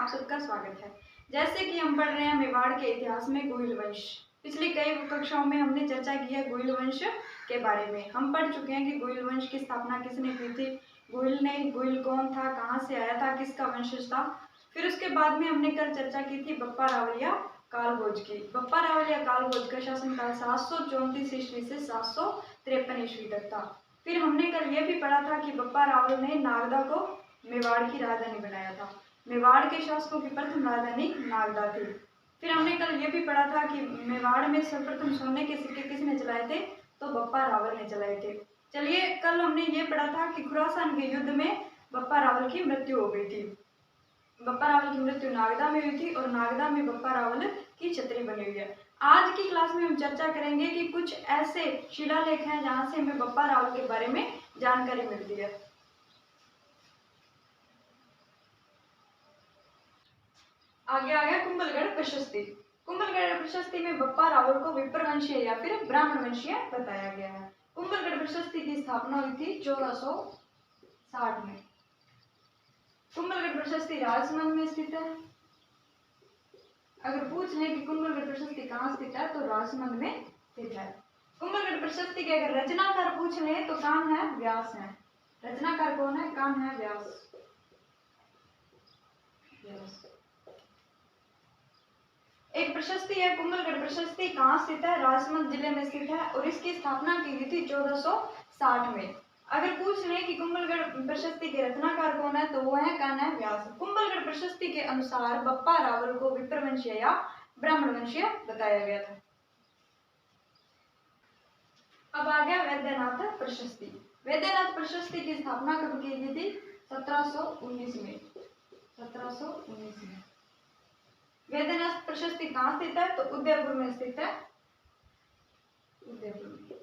आप सबका स्वागत है। जैसे कि हम पढ़ रहे हैं मेवाड़ के इतिहास में गोइल वंश। पिछली कई कक्षाओं में हमने चर्चा की है गोइल वंश के बारे में। हम पढ़ चुके हैं कि गोइल वंश की स्थापना किसने की थी, गोइल कौन था, कहाँ से आया था, किसका वंशज था। फिर उसके बाद में हमने कल चर्चा की थी बप्पा रावलिया कालभोज की। बप्पा रावलिया कालभोज का शासनकाल 734 ईस्वी से 753 ईस्वी तक था। फिर हमने कल ये भी पढ़ा था कि बप्पा रावल ने नागदा को मेवाड़ की राजधानी बनाया था। मेवाड़ के शासकों की प्रथम राजधानी नागदा थी। फिर हमने कल ये भी पढ़ा था कि मेवाड़ में सर्वप्रथम सोने के सिक्के किसने चलाए थे, तो बप्पा रावल ने चलाए थे। चलिए, कल हमने ये पढ़ा था कि खुरासान के युद्ध में बप्पा रावल की मृत्यु हो गई थी। बप्पा रावल की मृत्यु नागदा में हुई थी और नागदा में बप्पा रावल की छतरी बनी हुई है। आज की क्लास में हम चर्चा करेंगे कि कुछ ऐसे शिलालेख हैं जहां से हमें बप्पा रावल के बारे में जानकारी मिलती है। आगे आ गया कुंभलगढ़ प्रशस्ति। कुंभलगढ़ प्रशस्ति में बप्पा रावल को विप्रवंशीय या फिर ब्राह्मण वंशीय बताया गया है। कुंभलगढ़ प्रशस्ति की स्थापना हुई थी 1460 में। कुंभलगढ़ प्रशस्ति राजसमंद में स्थित है। अगर पूछ लें कि कुंभलगढ़ प्रशस्ति कहाँ स्थित है, तो राजसमंद में स्थित है। कुंभलगढ़ प्रशस्ति के अगर रचनाकार पूछ लें तो कौन है, व्यास है। रचनाकार कौन है, कौन है, व्यास। एक प्रशस्ति है कुंभलगढ़ प्रशस्ति, कहाँ स्थित है, राजसमंद जिले में स्थित है और इसकी स्थापना की गई थी 1460 में। अगर पूछ लें कि कुंभलगढ़ प्रशस्ति के रचनाकार कौन है, तो वो है कौन है, व्यास। कुंभलगढ़ प्रशस्ति के अनुसार बप्पा रावल को विप्रवंशीय या ब्राह्मण वंशीय बताया गया था। अब आ गया वैद्यनाथ प्रशस्ति। वैद्यनाथ प्रशस्ति की स्थापना कब की गई थी, 1719 में। 1719 में। वैद्यनाथ प्रशस्ति कहाँ स्थित है, तो उदयपुर में स्थित है। उदयपुर में।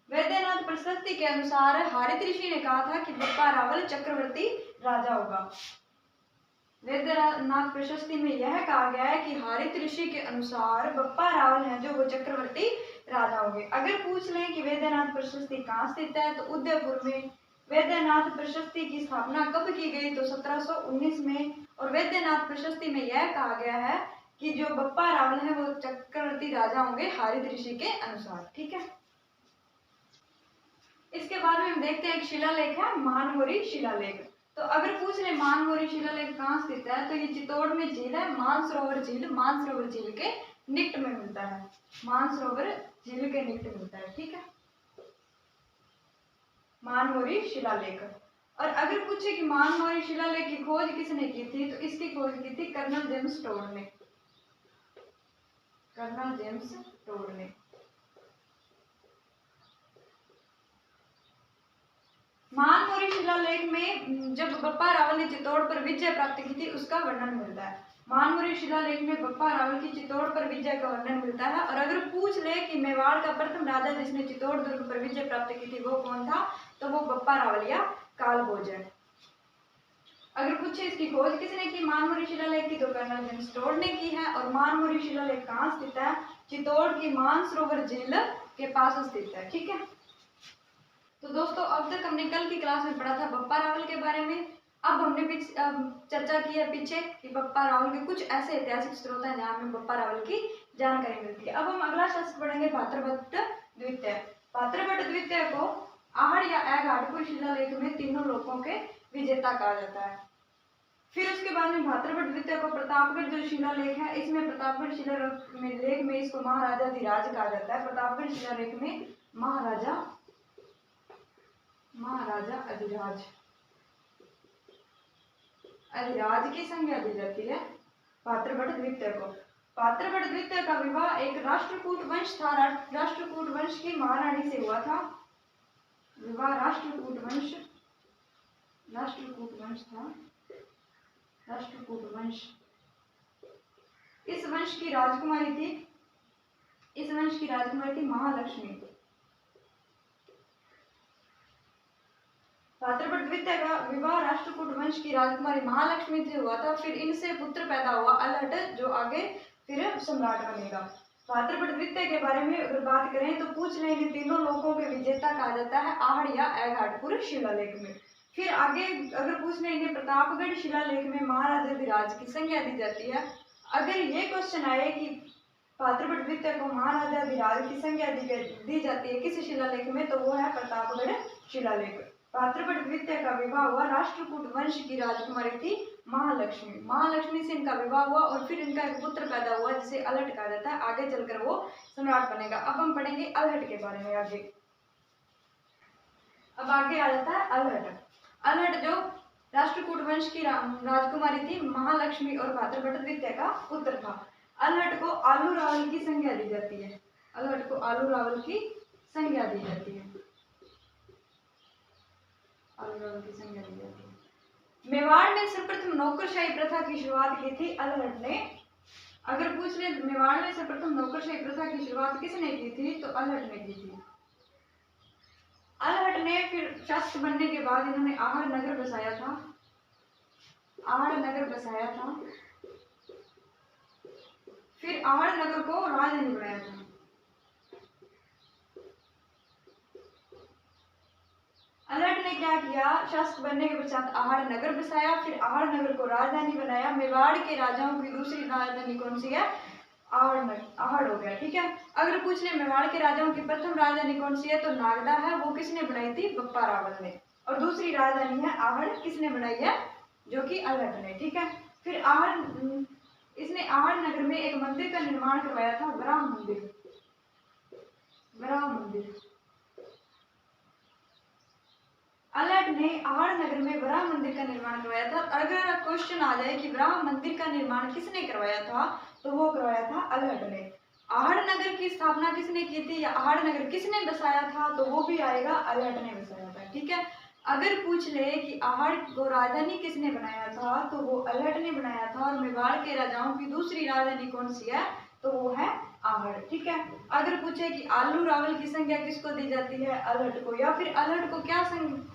वैद्यनाथ प्रशस्ति के अनुसार हारित ऋषि ने कहा था कि बप्पा रावल चक्रवर्ती राजा होगा। वैद्यनाथ प्रशस्ति में यह कहा गया है कि हारित ऋषि के अनुसार बप्पा रावल है जो वो चक्रवर्ती राजा होंगे। अगर पूछ लें कि वैद्यनाथ प्रशस्ति कहाँ स्थित है, तो उदयपुर में। वैद्यनाथ प्रशस्ति की स्थापना कब की गई, तो 1719 में। और वैद्यनाथ प्रशस्ति में यह कहा गया है कि जो बप्पा रावल है वो चक्रवर्ती राजा होंगे हारित ऋषि के अनुसार। ठीक है। इसके बाद में हम देखते हैं एक शिलालेख है मानमोरी शिलालेख। तो अगर पूछ ले मानमोरी शिलालेख कहाँ स्थित है, तो ये चित्तौड़ में झील है, मानसरोवर झील के निकट में मिलता है। मानसरोवर झील के निकट मिलता है। ठीक है, मानमोरी शिलालेख। और अगर पूछे कि मानमोरी शिलालेख की खोज किसने की थी, तो इसकी खोज की थी कर्नल जेम्स टोड ने। कर्नल जेम्स टोड ने। मानमोरी शिलालेख में जब बप्पा रावल ने चित्तौड़ पर विजय प्राप्त की थी उसका वर्णन मिलता है। मानमोरी शिलालेख में बप्पा रावल की चित्तौड़ पर विजय का वर्णन मिलता है। और अगर पूछ ले कि मेवाड़ का प्रथम राजा जिसने चित्तौड़ दुर्ग पर विजय प्राप्त की थी वो कौन था, तो वो बप्पा रावलिया कालभोज है। अगर पूछे इसकी खोज किसने की मानमोरी शिलालेख की, तो कर्नल जेम्स टोड ने की है। और मानमोरी शिलालेख कहाँ स्थित है, चित्तौड़ की मानसरोवर झील के पास स्थित है। ठीक है। तो दोस्तों, अब तक हमने कल की क्लास में पढ़ा था बप्पा रावल के बारे में। अब हमने चर्चा की है पीछे कि बप्पा रावल के कुछ ऐसे ऐतिहासिक स्रोत हैं जहाँ हमें बप्पा रावल की जानकारी मिलती है। अब हम अगला शासक पढ़ेंगे भाद्रभट्ट द्वितीय। भाद्रभट्ट द्वितीय को आहड़ या ऐघाटपुर शिलालेख में तीनों लोकों के विजेता कहा जाता है। फिर उसके बाद में भाद्रभट्ट द्वितीय को प्रतापगढ़ जो शिलालेख है, इसमें प्रतापगढ़ शिलालेख में इसको महाराजाधिराज कहा जाता है। प्रतापगढ़ शिलालेख में महाराजा अधिराज की संज्ञा दी जाती है भाद्रभट्ट द्वितीय को। भाद्रभट्ट द्वितीय का विवाह एक राष्ट्रकूट वंश था, राष्ट्रकूट वंश की महारानी से हुआ था। विवाह राष्ट्रकूट वंश। इस वंश की राजकुमारी थी महालक्ष्मी। भाद्रभट्ट द्वितीय का विवाह राष्ट्रकूट वंश की राजकुमारी महालक्ष्मी से हुआ था। फिर इनसे पुत्र पैदा हुआ अलहट, जो आगे फिर सम्राट बनेगा। भाद्रभट्ट द्वितीय के बारे में अगर बात करें तो पूछ लेंगे तीनों लोकों के विजेता कहा जाता है आहड़ या ऐघाटपुर शिलालेख में। फिर आगे अगर पूछ ले इन्हें प्रतापगढ़ शिलालेख में महाराजाधिराज की संज्ञा दी जाती है। अगर ये क्वेश्चन आए कि भाद्रपद द्वितीय को महाराजाधिराज की संज्ञा दी जाती है किस शिलालेख में, तो वो है प्रतापगढ़ शिलालेख। भाद्रपद द्वितीय का विवाह हुआ राष्ट्रकूट वंश की राजकुमारी थी महालक्ष्मी। महालक्ष्मी से इनका विवाह हुआ और फिर इनका एक पुत्र पैदा हुआ जिसे अलहट कहा जाता है। आगे चलकर वो सम्राट बनेगा। अब हम पढ़ेंगे अलहट के बारे में आगे। अब आगे आ जाता है अलहट। अलहट जो राष्ट्रकूट वंश की राजकुमारी थी महालक्ष्मी और भाद्रपद द्वितीय का पुत्र था। अलहट को आलू रावल की संज्ञा दी जाती है। अलहट को आलू रावल की संज्ञा दी जाती है। आलू रावल की संज्ञा दी जाती है। मेवाड़ में सर्वप्रथम नौकरशाही प्रथा की शुरुआत की थी अलहट ने। अगर पूछ ले मेवाड़ में सर्वप्रथम नौकरशाही प्रथा की शुरुआत किसने की थी, तो अलहट ने की थी। अलहट ने फिर शासक बनने के बाद इन्होंने आहड़ नगर बसाया था। आहड़ नगर बसाया था। फिर आहड़ नगर को राजधानी बनाया था। अलहट ने क्या किया, शासक बनने के पश्चात आहड़ नगर बसाया, फिर आहड़ नगर को राजधानी बनाया। मेवाड़ के राजाओं की दूसरी राजधानी कौन सी है, आहड़ हो गया। ठीक है। अगर पूछ ले मेवाड़ के राजाओं की प्रथम राजधानी कौन सी है, तो नागदा है। वो किसने बनाई थी, बप्पा रावल ने। और दूसरी राजधानी है आहड़, किसने बनाई है, जो कि अलहट ने। ठीक है। फिर इसने आहड़ नगर में एक मंदिर का निर्माण करवाया था, वराह मंदिर। वराह मंदिर अलहट ने आहड़ नगर में वराह मंदिर का निर्माण करवाया था। अगर क्वेश्चन आ जाए कि वराह मंदिर का निर्माण किसने करवाया था, तो वो करवाया था अलहट ने। आहड़ नगर की स्थापना किसने की थी या आहड़ नगर किसने बसाया था, तो वो भी आएगा अलहट ने बसाया था। ठीक है। अगर पूछ ले कि आहड़ को राजधानी किसने बनाया था, तो वो अलहट ने बनाया था। और मेवाड़ के राजाओं की दूसरी राजधानी कौन सी है, तो वो है आहड़। ठीक है। अगर पूछे कि आलू रावल की संज्ञा किसको दी जाती है, अलहट को, या फिर अलहट को क्या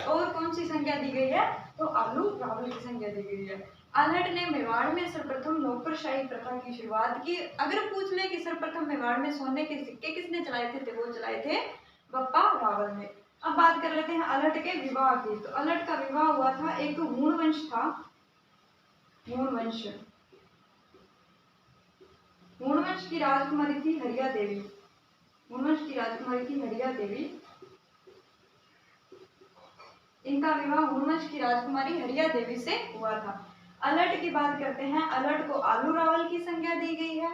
और कौन सी संज्ञा दी गई है, तो आलू रावल की संज्ञा दी गई है। अलहट ने मेवाड़ में सर्वप्रथम नौकरशाही प्रथा की शुरुआत की। अगर पूछ ले कि सर्वप्रथम मेवाड़ में सोने के सिक्के किसने चलाए थे, वो चलाए थे बप्पा रावल ने। अब बात कर लेते हैं अलहट के विवाह की। तो अलहट का विवाह हुआ था, एक हूण वंश था, हूण वंश। हूण वंश की राजकुमारी थी हरिया देवी। हूण वंश की राजकुमारी थी हरिया देवी। इनका विवाह हूण वंश की राजकुमारी हरिया देवी से हुआ था। अलहट की बात करते हैं। अलहट को आलू रावल की संज्ञा दी गई है।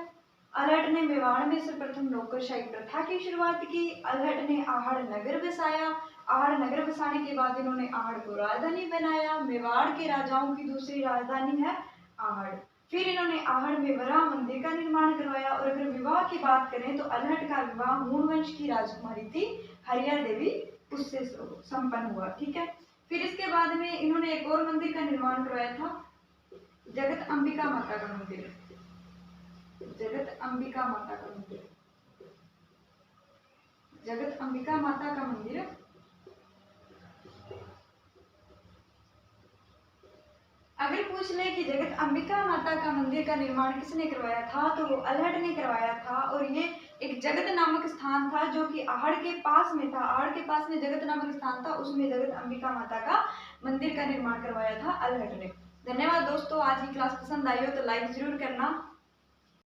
अलहट ने मेवाड़ में सर्वप्रथम नौकरशाही प्रथा की शुरुआत की। अलहट ने आहड़ नगर बसाया। आहड़ नगर बसाने के बाद इन्होंने आहड़ को राजधानी बनाया। मेवाड़ के राजाओं की दूसरी राजधानी है आहड़। फिर इन्होंने आहड़ में वराह मंदिर का निर्माण करवाया। और अगर विवाह की बात करें तो अलहट का विवाह हूण वंश की राजकुमारी थी हरिया देवी, उससे संपन्न हुआ। ठीक है। फिर इसके बाद में इन्होंने एक और मंदिर का निर्माण करवाया था, जगत अंबिका माता का मंदिर। जगत अंबिका माता का मंदिर। जगत अंबिका माता का मंदिर अगर पूछ ले कि जगत अंबिका माता का मंदिर का निर्माण किसने करवाया था, तो वो अलहट ने करवाया था। और ये एक जगत नामक स्थान था जो कि आहड़ के पास में था। आहड़ के पास में जगत नामक स्थान था, उसमें जगत अंबिका माता का मंदिर का निर्माण करवाया था अलहट ने। धन्यवाद दोस्तों। आज की क्लास पसंद आई हो तो लाइक जरूर करना।